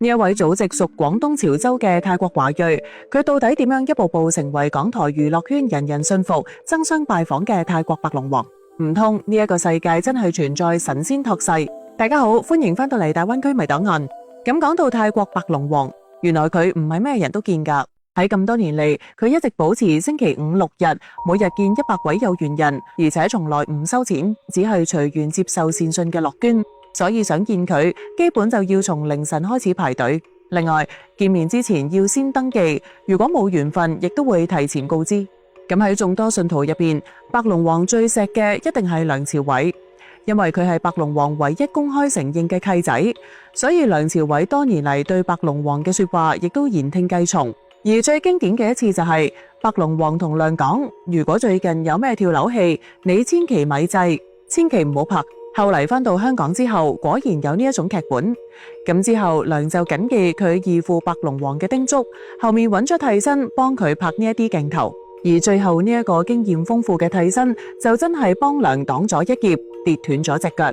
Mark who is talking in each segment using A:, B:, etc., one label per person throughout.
A: 呢一位祖籍屬廣東潮州嘅泰國華裔，佢到底點樣一步步成為港台娛樂圈人人信服、爭相拜訪嘅泰國白龍王？唔通呢一個世界真係存在神仙託世？大家好，歡迎翻到嚟大灣區迷檔案。咁講到泰國白龍王，原來佢唔係咩人都見㗎。喺咁多年嚟，佢一直保持星期五六日每日見100位有緣人，而且從來唔收錢，只係隨緣接受善信嘅樂捐。所以想見佢，基本就要從凌晨開始排隊。另外，見面之前要先登記，如果冇緣分，亦都會提前告知。咁喺眾多信徒入邊，白龍王最錫嘅一定係梁朝偉，因為佢係白龍王唯一公開承認嘅契仔，所以梁朝偉多年嚟對白龍王嘅說話亦都言聽計從。而最經典嘅一次就係白龍王同梁講，如果最近有咩跳樓戲，你千祈咪制，千祈唔好拍。後嚟返到香港之後，果然有呢一種劇本。咁之後，梁就謹記佢義父白龍王嘅叮囑，後面揾咗替身幫佢拍呢一啲鏡頭。而最後呢一個經驗豐富嘅替身，就真係幫梁擋咗一劫，跌斷咗隻腳。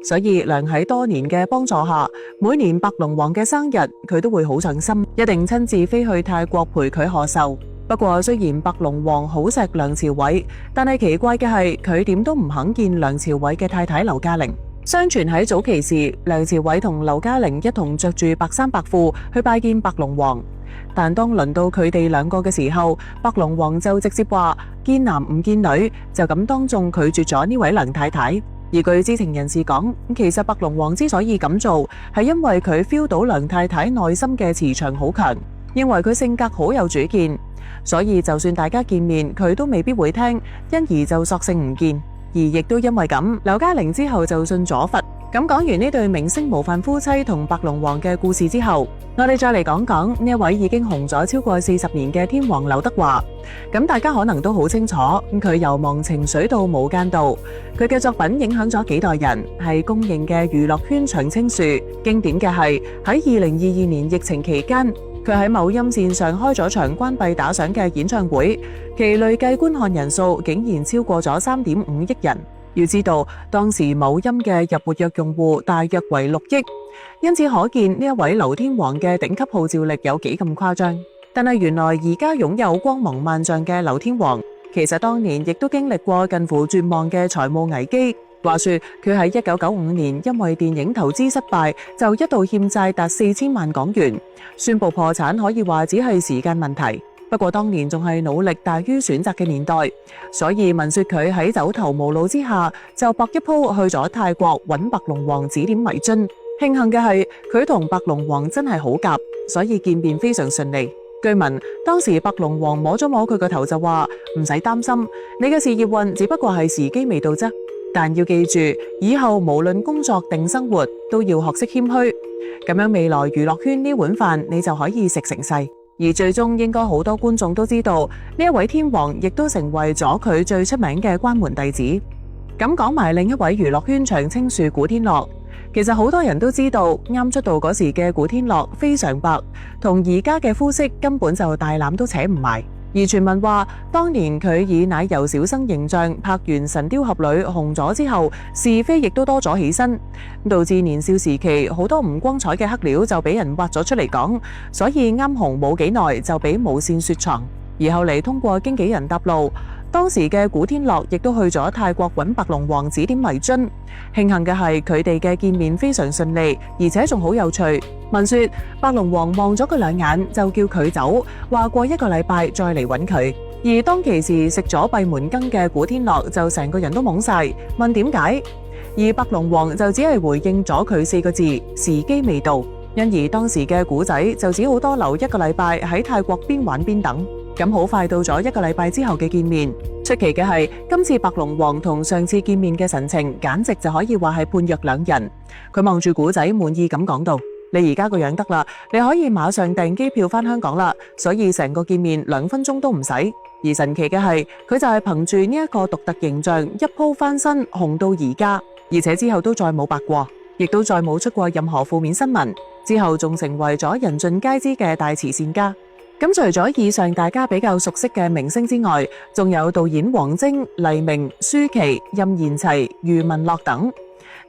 A: 所以梁喺多年嘅幫助下，每年白龍王嘅生日，佢都會好上心，一定親自飛去泰國陪佢賀壽。不過雖然白龍王好錫梁朝偉，但係奇怪嘅係佢點都唔肯見梁朝偉嘅太太劉嘉玲。相傳喺早期時，梁朝偉同劉嘉玲一同着住白衫白褲去拜見白龍王，但當輪到佢哋兩個嘅時候，白龍王就直接話見男唔見女，就咁當眾拒絕咗呢位梁太太。而據知情人士講，其實白龍王之所以咁做，係因為佢 feel 到梁太太內心嘅磁場好強，認為佢性格好有主見，所以就算大家見面，佢都未必會聽，因而就索性唔見。而亦都因為咁，劉嘉玲之後就信咗佛。咁講完呢對明星模範夫妻同白龍王嘅故事之後，我哋再嚟講講呢一位已經紅咗超過40年嘅天王劉德華。咁大家可能都好清楚，佢由忘情水到無間道，佢嘅作品影響咗幾代人，係公認嘅娛樂圈長青樹。經典嘅係喺2022年疫情期間，佢喺某音線上開咗場關閉打賞嘅演唱會，其累計觀看人數竟然超過咗3.5億人。要知道，當時某音嘅入活躍用戶大約為6億，因此可見呢一位劉天王嘅頂級號召力有幾咁誇張。但係原來而家擁有光芒萬丈嘅劉天王，其實當年亦都經歷過近乎絕望嘅財務危機。話說佢喺1995年因為電影投資失敗，就一度欠債達4000萬港元，宣布破產可以話只係時間問題。不過當年仲係努力大於選擇嘅年代，所以聞說佢喺走投無路之下，就搏一鋪去咗泰國揾白龍王指點迷津。慶幸嘅係佢同白龍王真係好夾，所以見面非常順利。據聞當時白龍王摸咗摸佢個頭就話唔使擔心，你嘅事業運只不過係時機未到啫。但要記住，以後無論工作定生活，都要學識謙虛，咁樣未來娛樂圈呢碗飯你就可以食成世。而最終應該好多觀眾都知道，呢一位天王亦都成為咗佢最出名嘅關門弟子。咁講埋另一位娛樂圈長青樹古天樂，其實好多人都知道，啱出道嗰時嘅古天樂非常白，同而家嘅膚色根本就大纜都扯唔埋。而傳聞話，當年佢以奶油小生形象拍完《神雕俠侶》紅咗之後，是非亦都多咗起身，導致年少時期好多唔光彩嘅黑料就俾人挖咗出嚟講，所以啱紅冇幾耐就俾無線雪藏。而後嚟通過經紀人搭路，當時嘅古天樂亦都去咗泰國揾白龍王指點迷津。慶幸嘅係佢哋嘅見面非常順利，而且仲好有趣。聞說白龍王望咗佢2眼就叫佢走，話過1個禮拜再嚟揾佢。而當其時食咗閉門羹嘅古天樂就成個人都懵晒，問點解，而白龍王就只係回應咗佢4個字：時機未到。因而當時嘅古仔就只好多留1個禮拜喺泰國邊玩邊等。咁好快到咗1個禮拜之後嘅見面，出奇嘅係今次白龍王同上次見面嘅神情，簡直就可以話係判若兩人。佢望住古仔滿意咁講道：你而家個樣得啦，你可以馬上訂機票返香港啦。所以成個見面2分鐘都唔使。而神奇嘅係佢就係憑住呢一個獨特形象一鋪翻身紅到而家，而且之後都再冇白過，亦都再冇出過任何負面新聞。之後仲成為咗人盡皆知嘅大慈善家。咁除咗以上大家比較熟悉嘅明星之外，仲有導演王晶、黎明、舒淇、任賢齊、余文樂等。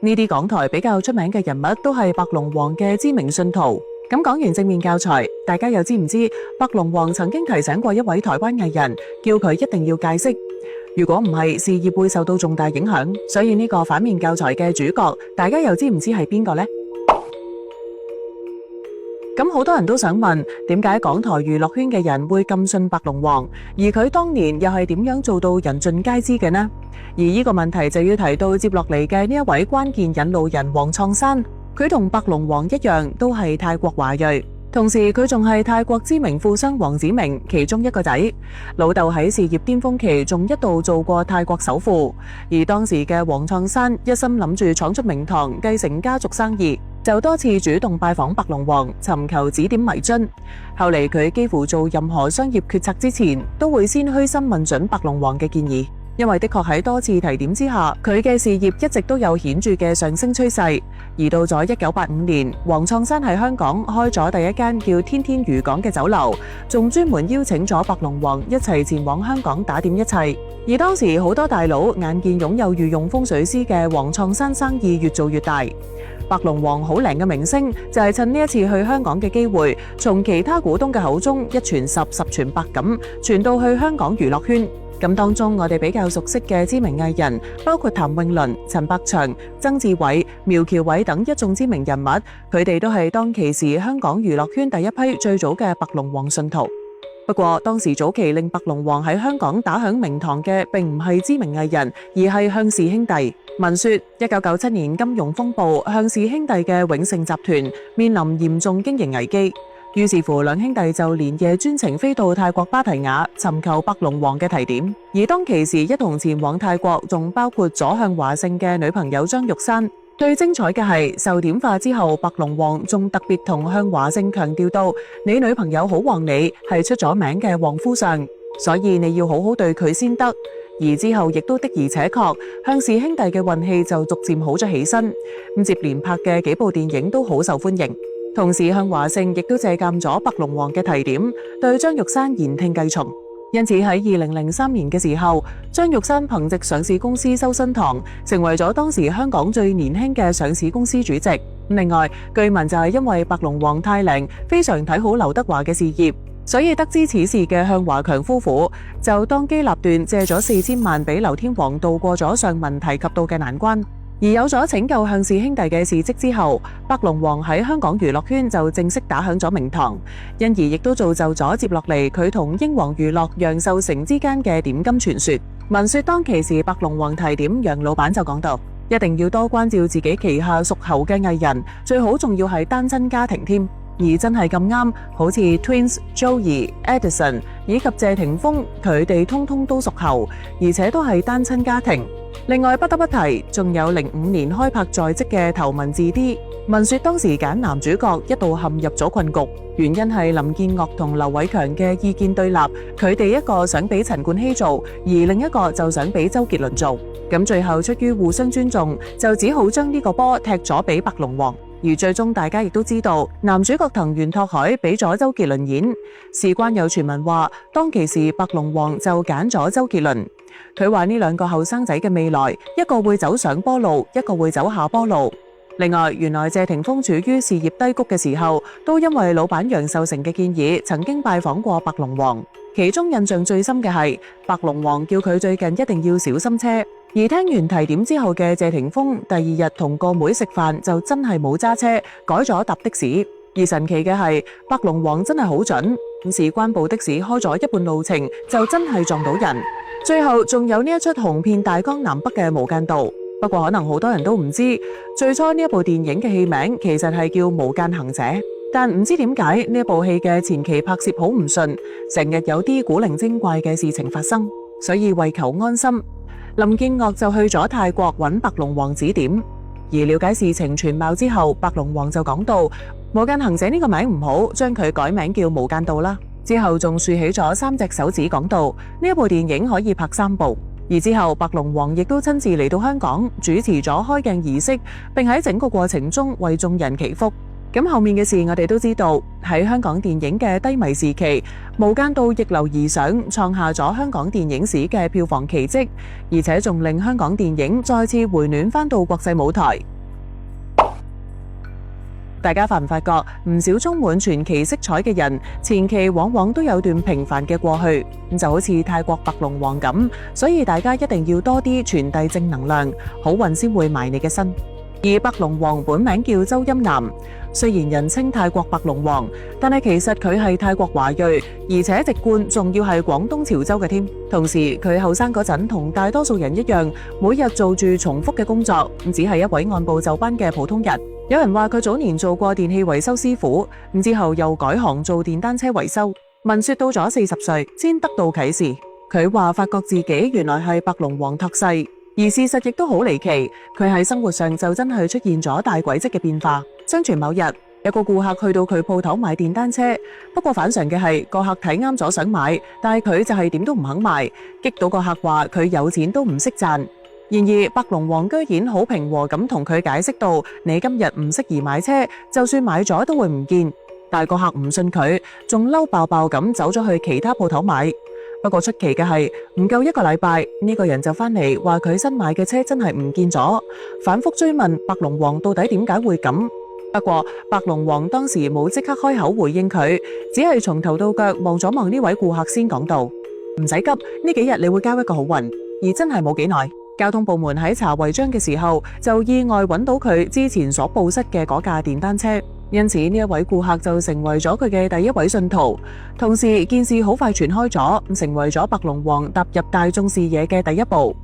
A: 呢啲港台比較出名嘅人物都係白龍王嘅知名信徒。咁講完正面教材，大家又知唔知白龍王曾經提醒過一位台灣藝人，叫佢一定要戒色，如果唔係事業會受到重大影響。所以呢個反面教材嘅主角，大家又知唔知係邊個呢？咁好多人都想問，點解港台娛樂圈嘅人會咁信白龍王，而佢當年又係點樣做到人盡皆知嘅呢？而呢個問題就要提到接落嚟嘅呢一位關鍵引路人黃創山。佢同白龍王一樣，都係泰國華裔，同時佢仲係泰國知名富商黃子明其中一個仔。老豆喺事業巔峰期仲一度做過泰國首富，而當時嘅黃創山一心諗住闖出名堂，繼承家族生意，就多次主動拜訪白龍王，尋求指點迷津。後嚟佢幾乎做任何商業決策之前，都會先虛心問準白龍王嘅建議。因為的確喺多次提點之下，佢嘅事業一直都有顯著嘅上升趨勢。而到咗1985年，黃創山喺香港開咗第一間叫天天漁港嘅酒樓，仲專門邀請咗白龍王一齊前往香港打點一切。而當時好多大佬眼見擁有御用風水師嘅黃創山生意越做越大，白龍王好靈嘅名聲就係趁呢一次去香港嘅機會，從其他股東嘅口中一傳十，十傳百咁傳到去香港娛樂圈。咁當中我哋比較熟悉嘅知名藝人，包括譚詠麟、陳百祥、曾志偉、苗僑偉等一眾知名人物，佢哋都係當其時香港娛樂圈第一批最早嘅白龍王信徒。不過當時早期令白龍王喺香港打響名堂嘅並唔係知名藝人，而係向氏兄弟。聞說1997年金融風暴，向氏兄弟嘅永盛集團面臨嚴重經營危機，於是乎兩兄弟就連夜專程飛到泰國芭提雅尋求白龍王嘅提點。而當其時一同前往泰國仲包括咗向華勝嘅女朋友張玉珊。最精彩嘅係受點化之後，白龍王仲特別同向華勝強調到，你女朋友好旺你，係出咗名嘅旺夫相，所以你要好好對佢先得。而之後亦都的而且確，向氏兄弟嘅運氣就逐漸好咗起身，接連拍嘅幾部電影都好受歡迎。同時向華勝亦都借鑒咗白龍王嘅提點，對張玉珊言聽計從。因此喺2003年嘅時候，張玉珊憑藉上市公司修身堂，成為咗當時香港最年輕嘅上市公司主席。另外，據聞就係因為白龍王太靈，非常睇好劉德華嘅事業，所以得知此事嘅向華強夫婦就當機立斷借咗4000萬俾劉天王渡過咗上文提及到嘅難關。而有咗拯救向氏兄弟嘅事蹟之後，白龍王喺香港娛樂圈就正式打響咗名堂，因而亦都造就咗接落嚟佢同英皇娛樂楊受成之間嘅點金傳說。聞說當其時白龍王提點楊老闆就講到，一定要多關照自己旗下屬猴嘅藝人，最好仲要係單親家庭添。而真係咁啱，好似 Twins、Joey、Edison 以及謝霆鋒，佢哋通通都屬猴，而且都係單親家庭。另外不得不提，仲有05年開拍在即嘅頭文字 D。聞說當時揀男主角一度陷入咗困局，原因係林建岳同劉偉強嘅意見對立，佢哋一個想俾陳冠希做，而另一個就想俾周杰倫做。咁最後出於互相尊重，就只好將呢個波踢咗俾白龍王。而最終大家亦都知道，男主角藤原拓海俾咗周杰倫演，事關有傳聞話，當其時白龍王就揀咗周杰倫。佢話呢兩個後生仔嘅未來，一個會走上坡路，一個會走下坡路。另外，原來謝霆鋒處於事業低谷嘅時候，都因為老闆楊受成嘅建議，曾經拜訪過白龍王。其中印象最深嘅係，白龍王叫佢最近一定要小心車。而聽完提點之後嘅謝霆鋒，第二日同個妹食飯就真係冇揸車，改咗搭的士。而神奇嘅係，白龍王真係好準，事關部的士開咗一半路程就真係撞到人。最後仲有呢一出紅遍大江南北嘅《無間道》。不過可能好多人都唔知，最初呢一部電影嘅戲名其實係叫《無間行者》，但唔知點解呢一部戲嘅前期拍攝好唔順，成日有啲古靈精怪嘅事情發生，所以為求安心，林建岳就去咗泰國揾白龍王指點。而了解事情全貌之後，白龍王就講到《無間行者》呢個名唔好，將佢改名叫《無間道》啦。之後仲豎起咗3隻手指講到呢一部電影可以拍3部。而之後白龍王亦都親自嚟到香港主持咗開鏡儀式，並喺整個過程中為眾人祈福。咁後面嘅事我哋都知道，喺香港電影嘅低迷時期，無間道逆流而上，創下咗香港電影史嘅票房奇蹟，而且仲令香港電影再次回暖返到國際舞台。大家發唔發覺唔少充滿傳奇色彩嘅人，前期往往都有段平凡嘅過去，就好似泰國白龍王咁，所以大家一定要多啲傳遞正能量，好運先會埋你嘅身。而白龍王本名叫周欽南，雖然人稱泰國白龍王，但係其實佢係泰國華裔，而且籍貫仲要係廣東潮州嘅添。同時佢後生嗰陣同大多數人一樣，每日做住重複嘅工作，只係一位按部就班嘅普通人。有人話佢早年做過電器維修師傅，之後又改行做電單車維修。聞說到咗40歲先得到啟示，佢話發覺自己原來係白龍王託世。而事實亦都好離奇，佢喺生活上就真係出現咗大軌跡嘅變化。相傳某日，有個顧客去到佢鋪頭買電單車，不過反常嘅係個客睇啱咗想買，但係佢就係點都唔肯賣，激到個客話佢有錢都唔識賺。然而白龍王居然好平和咁同佢解釋到，你今日唔適宜買車，就算買咗都會唔見。但係個客唔信佢，仲嬲爆爆咁走咗去其他鋪頭買。不過出奇嘅係，唔夠一個禮拜，呢個人就返嚟話佢新買嘅車真係唔見咗，反覆追問白龍王到底點解會咁。不過白龍王當時冇即刻開口回應佢，只係從頭到腳望咗望呢位顧客先講道：唔使急，呢幾日你會交一個好運。而真係冇幾耐，交通部門喺查違章嘅時候，就意外揾到佢之前所報失嘅嗰架電單車。因此呢一位顧客就成為咗佢嘅第一位信徒，同時件事好快傳開咗，成為咗白龍王踏入大眾視野嘅第一步。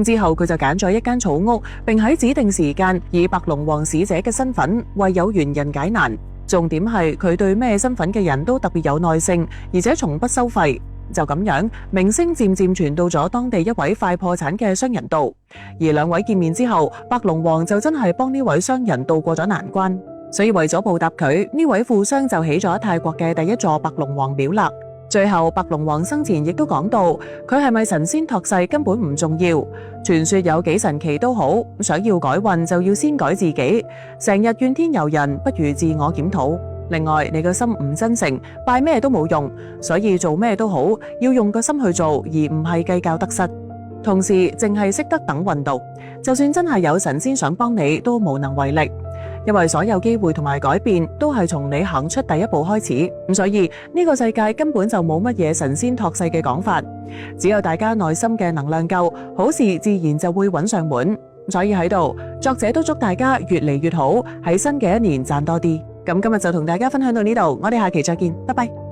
A: 之後佢就揀咗一間草屋，並喺指定時間以白龍王使者嘅身份為有緣人解難。重點係佢對咩身份嘅人都特別有耐性，而且從不收費。就咁樣，名聲漸漸傳到咗當地一位快破產嘅商人度。而兩位見面之後，白龍王就真係幫呢位商人渡過咗難關。所以為咗報答佢，呢位富商就起咗泰國嘅第一座白龍王廟啦。最後白龍王生前亦都講到，佢係咪神仙託世根本唔重要，傳說有幾神奇都好，想要改運就要先改自己。成日怨天尤人，不如自我檢討。另外，你個心唔真誠，拜咩都冇用，所以做咩都好，要用個心去做，而唔係計較得失。同時淨係識得等運到，就算真係有神仙想幫你，都無能為力。因為所有機會同埋改變都係從你行出第一步開始，咁所以呢個世界根本就冇乜嘢神仙託世嘅講法，只有大家內心嘅能量夠，好事自然就會揾上門。所以喺度，作者都祝大家越嚟越好，喺新嘅一年賺多啲。咁今日就同大家分享到呢度，我哋下期再見，拜拜。